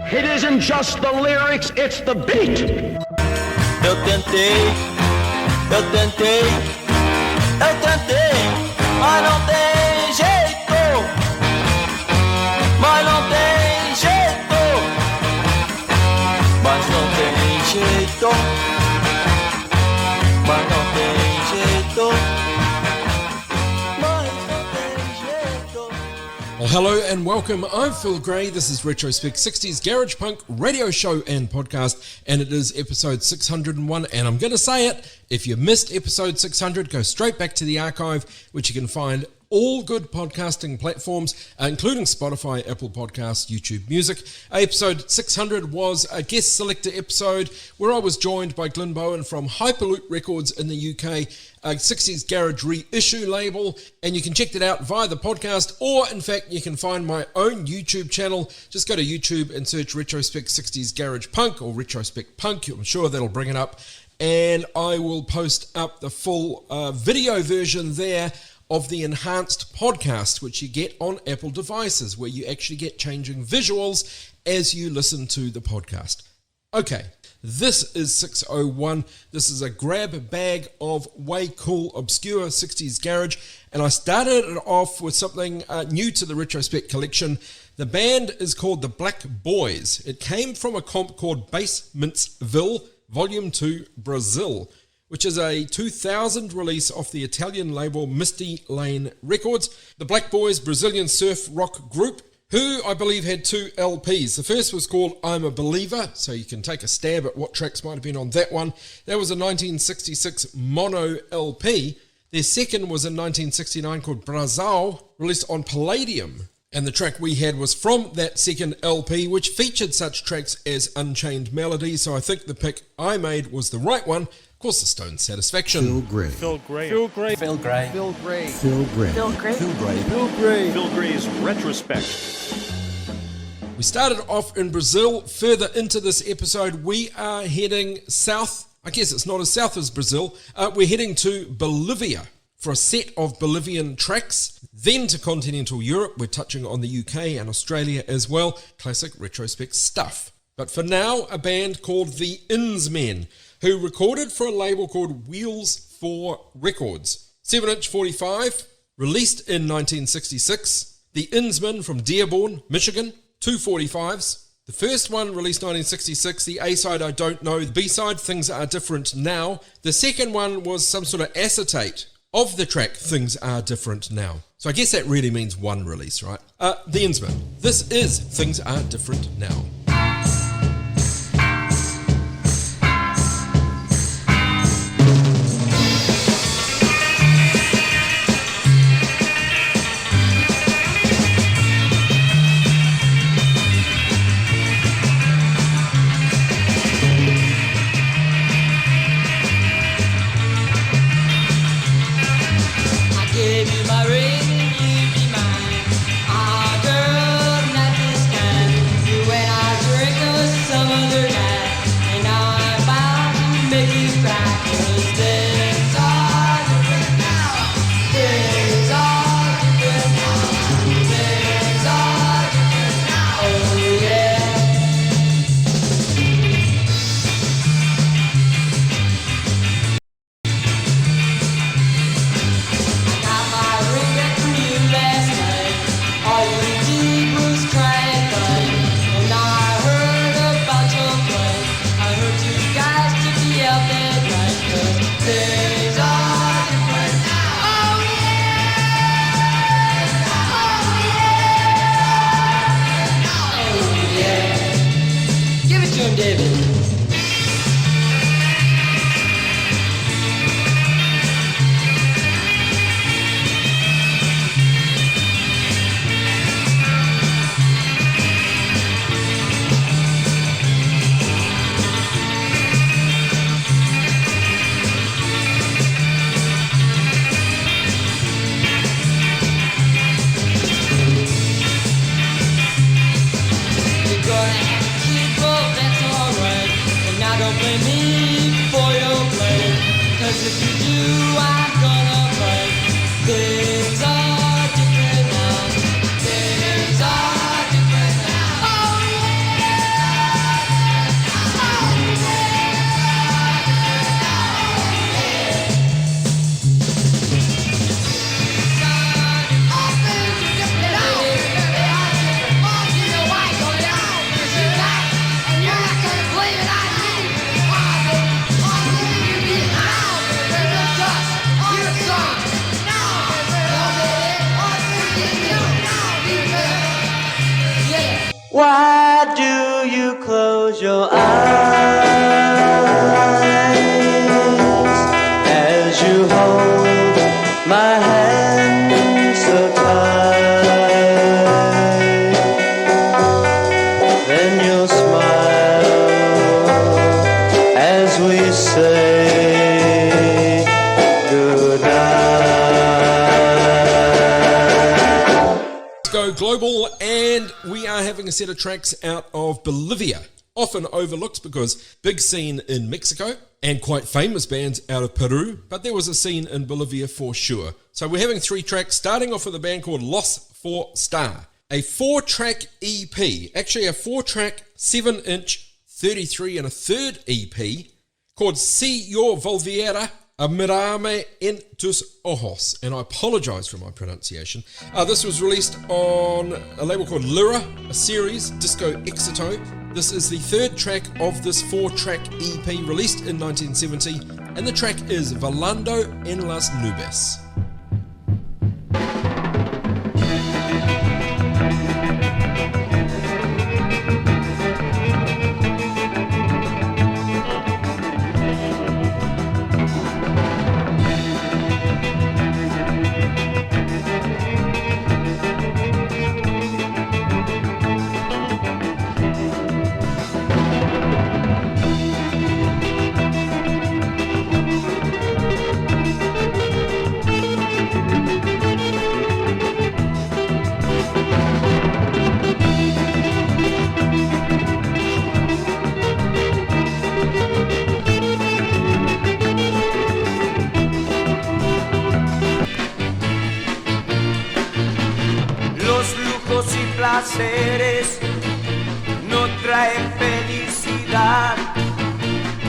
It isn't just the lyrics, it's the beat. Eu tentei, mas não tem jeito, mas não tem jeito, mas não tem jeito, mas não tem jeito, mas não tem jeito. Well, hello and welcome. I'm Phil Gray. This is Retrospect 60s Garage Punk radio show and podcast, and it is episode 601. And I'm going to say it, if you missed episode 600, go straight back to the archive, which you can find all good podcasting platforms, including Spotify, Apple Podcasts, YouTube Music. Episode 600 was a guest selector episode where I was joined by Glyn Bowen from Hyperloop Records in the UK, a 60s Garage reissue label, and you can check that out via the podcast, or in fact you can find my own YouTube channel. Just go to YouTube and search Retrospect 60s Garage Punk or Retrospect Punk. I'm sure that'll bring it up, and I will post up the full video version there of the enhanced podcast, which you get on Apple devices, where you actually get changing visuals as you listen to the podcast. Okay, this is 601. This is a grab bag of way cool, obscure 60s garage, and I started it off with something new to the Retrospect collection. The band is called the Black Boys. It came from a comp called Basementsville, Volume 2, Brazil, which is a 2000 release off the Italian label Misty Lane Records. The Black Boys, Brazilian surf rock group, who I believe had two LPs. The first was called I'm a Believer, so you can take a stab at what tracks might have been on that one. That was a 1966 mono LP. Their second was in 1969 called Brazil, released on Palladium. And the track we had was from that second LP, which featured such tracks as Unchained Melody, so I think the pick I made was the right one. Of course, the Stones' Satisfaction. Phil Gray. Phil Gray. Phil Gray. Phil Gray. Phil Gray. Phil Gray. Phil Gray. Phil Gray. Phil Gray. Phil Gray's Retrospect. We started off in Brazil. Further into this episode, we are heading south. I guess it's not as south as Brazil. We're heading to Bolivia for a set of Bolivian tracks. Then to continental Europe. We're touching on the UK and Australia as well. Classic Retrospect stuff. But for now, a band called the Insmen, who recorded for a label called Wheels 4 Records. 7-inch 45, released in 1966. The Insmen from Dearborn, Michigan, 2 45s. The first one released 1966, the A-side I don't know, the B-side Things Are Different Now. The second one was some sort of acetate of the track Things Are Different Now. So I guess that really means one release, right? The Insmen. This is Things Are Different Now. Why do you close your eyes as you hold my hand so tight? Then you'll smile as we say goodnight. Let's go global, and we are having a set of tracks out of Bolivia, often overlooked because big scene in Mexico and quite famous bands out of Peru, but there was a scene in Bolivia for sure. So we're having 3 tracks, starting off with a band called Los 4 Star, a 4-track EP, actually a 4-track 7-inch 33 and a third EP called Si Yo Volviera a Mirarme en tus ojos, and I apologise for my pronunciation. This was released on a label called Lura, a series, Disco Éxito. This is the 3rd track of this 4-track EP released in 1970, and the track is Volando en las Nubes. No traen felicidad,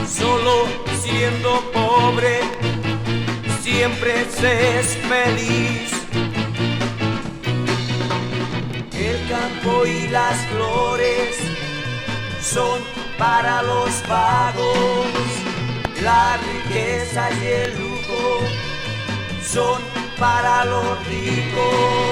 solo siendo pobre siempre se es feliz. El campo y las flores son para los vagos, la riqueza y el lujo son para los ricos.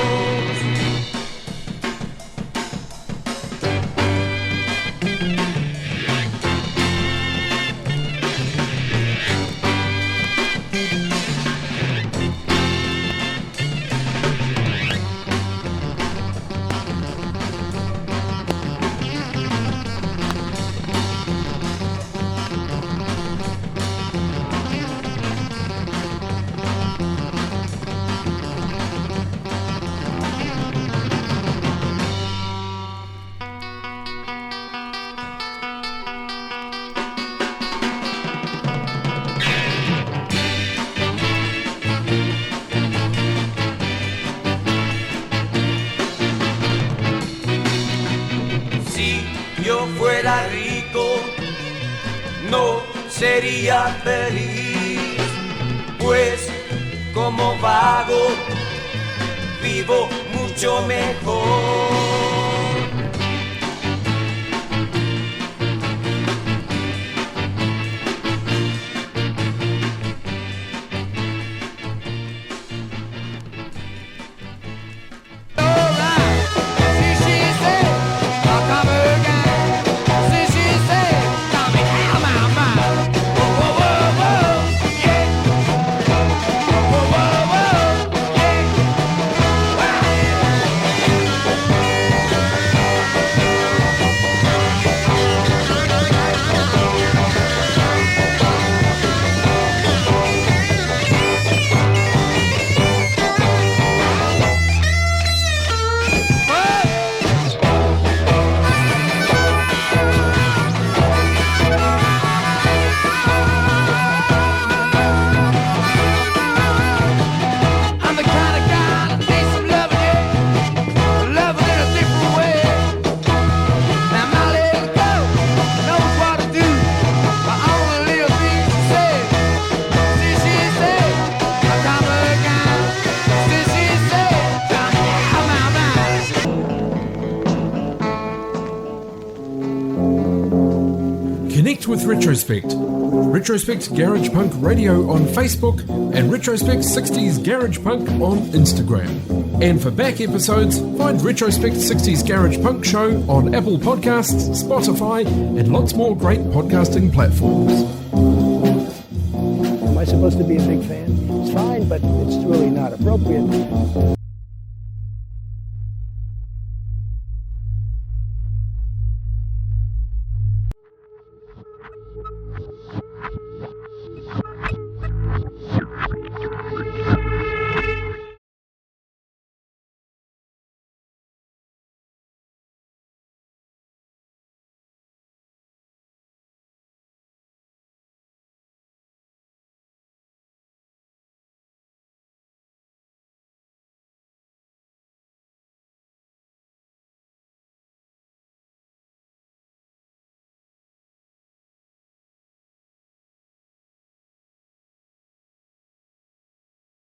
No sería feliz, pues como vago vivo mucho mejor. Connect with Retrospect. Retrospect Garage Punk Radio on Facebook and Retrospect 60s Garage Punk on Instagram. And for back episodes, find Retrospect 60s Garage Punk Show on Apple Podcasts, Spotify, and lots more great podcasting platforms. Am I supposed to be a big fan? It's fine, but it's really not appropriate.